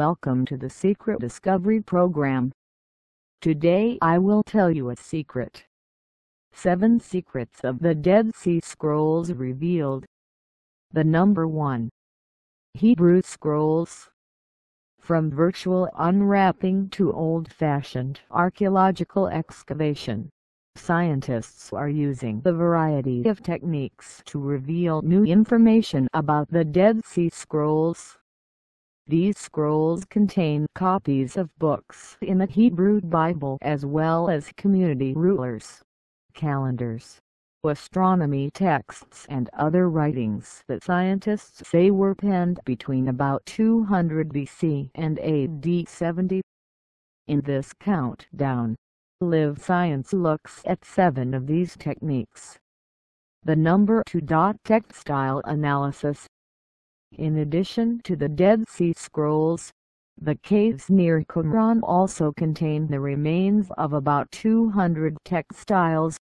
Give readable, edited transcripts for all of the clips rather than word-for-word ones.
Welcome to the Secret Discovery Program. Today I will tell you a secret. 7 Secrets of the Dead Sea Scrolls revealed. The number 1. Hebrew Scrolls. From virtual unwrapping to old-fashioned archaeological excavation, scientists are using a variety of techniques to reveal new information about the Dead Sea Scrolls. These scrolls contain copies of books in the Hebrew Bible as well as community rulers, calendars, astronomy texts and other writings that scientists say were penned between about 200 BC and AD 70. In this countdown, Live Science looks at 7 of these techniques. The number 2. Textile analysis. In addition to the Dead Sea Scrolls, the caves near Qumran also contain the remains of about 200 textiles.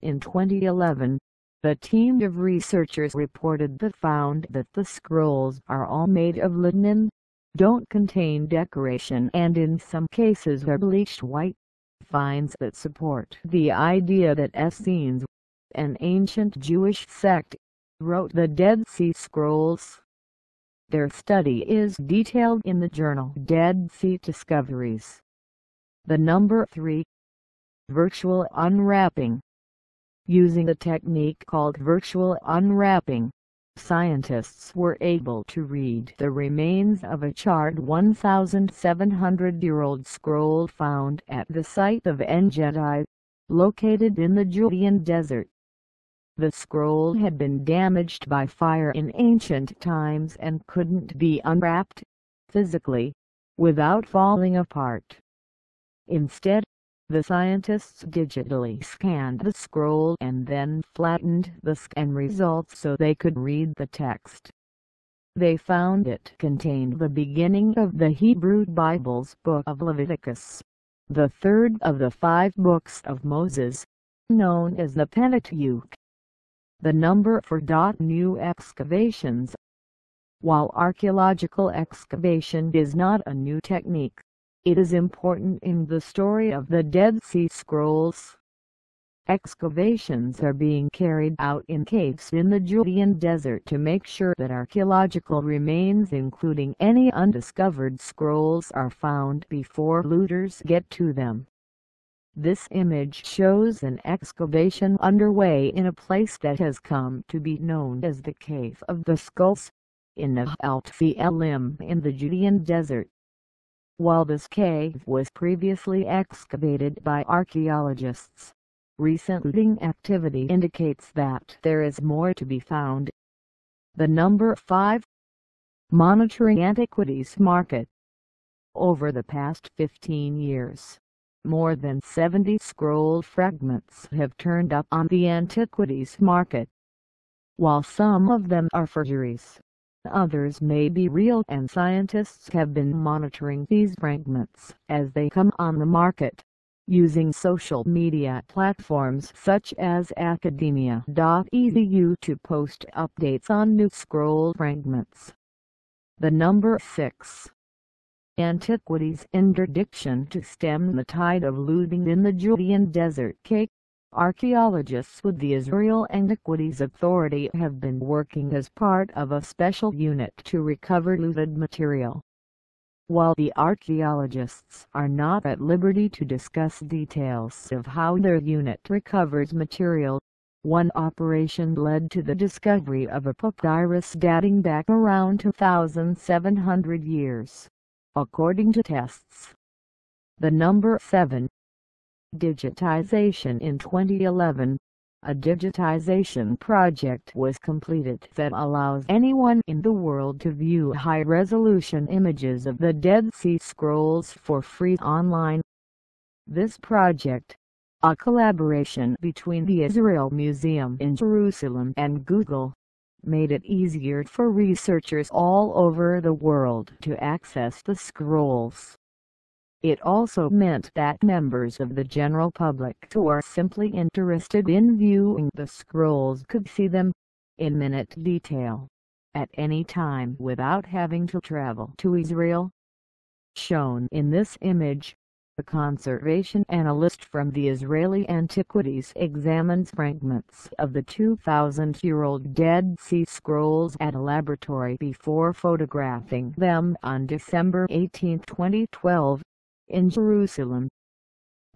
In 2011, the team of researchers reported that found that the scrolls are all made of linen, don't contain decoration and in some cases are bleached white, finds that support the idea that Essenes, an ancient Jewish sect, wrote the Dead Sea Scrolls. Their study is detailed in the journal Dead Sea Discoveries. The number 3. Virtual unwrapping. Using a technique called virtual unwrapping, scientists were able to read the remains of a charred 1,700-year-old scroll found at the site of En-Gedi, located in the Judean desert. The scroll had been damaged by fire in ancient times and couldn't be unwrapped, physically, without falling apart. Instead, the scientists digitally scanned the scroll and then flattened the scan results so they could read the text. They found it contained the beginning of the Hebrew Bible's Book of Leviticus, the third of the 5 books of Moses, known as the Pentateuch. The number 4. New excavations. While archaeological excavation is not a new technique, it is important in the story of the Dead Sea Scrolls. Excavations are being carried out in caves in the Judean desert to make sure that archaeological remains including any undiscovered scrolls are found before looters get to them. This image shows an excavation underway in a place that has come to be known as the Cave of the Skulls, in Nahal-Tselim in the Judean desert. While this cave was previously excavated by archaeologists, recent looting activity indicates that there is more to be found. The number 5. Monitoring antiquities market. Over the past 15 years, more than 70 scroll fragments have turned up on the antiquities market. While some of them are forgeries, others may be real, and scientists have been monitoring these fragments as they come on the market, using social media platforms such as academia.edu to post updates on new scroll fragments. The number 6. Antiquities interdiction. To stem the tide of looting in the Judean desert, archaeologists with the Israel Antiquities Authority have been working as part of a special unit to recover looted material. While the archaeologists are not at liberty to discuss details of how their unit recovers material, one operation led to the discovery of a papyrus dating back around 2,700 years, according to tests. The number 7. Digitization. In 2011, a digitization project was completed that allows anyone in the world to view high-resolution images of the Dead Sea Scrolls for free online. This project, a collaboration between the Israel Museum in Jerusalem and Google, made it easier for researchers all over the world to access the scrolls. It also meant that members of the general public who are simply interested in viewing the scrolls could see them, in minute detail, at any time without having to travel to Israel, Shown in this image, a conservation analyst from the Israeli Antiquities examines fragments of the 2,000-year-old Dead Sea Scrolls at a laboratory before photographing them on December 18, 2012, in Jerusalem.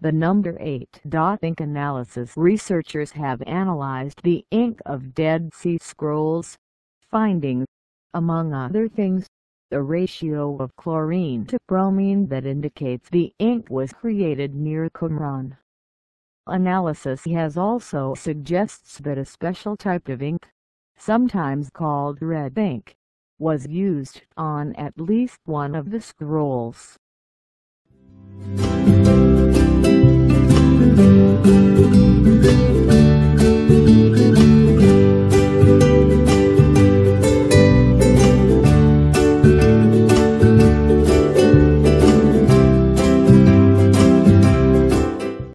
The number 8. Ink analysis. Researchers have analyzed the ink of Dead Sea Scrolls, finding, among other things, the ratio of chlorine to bromine that indicates the ink was created near Qumran. Analysis has also suggests that a special type of ink, sometimes called red ink, was used on at least one of the scrolls.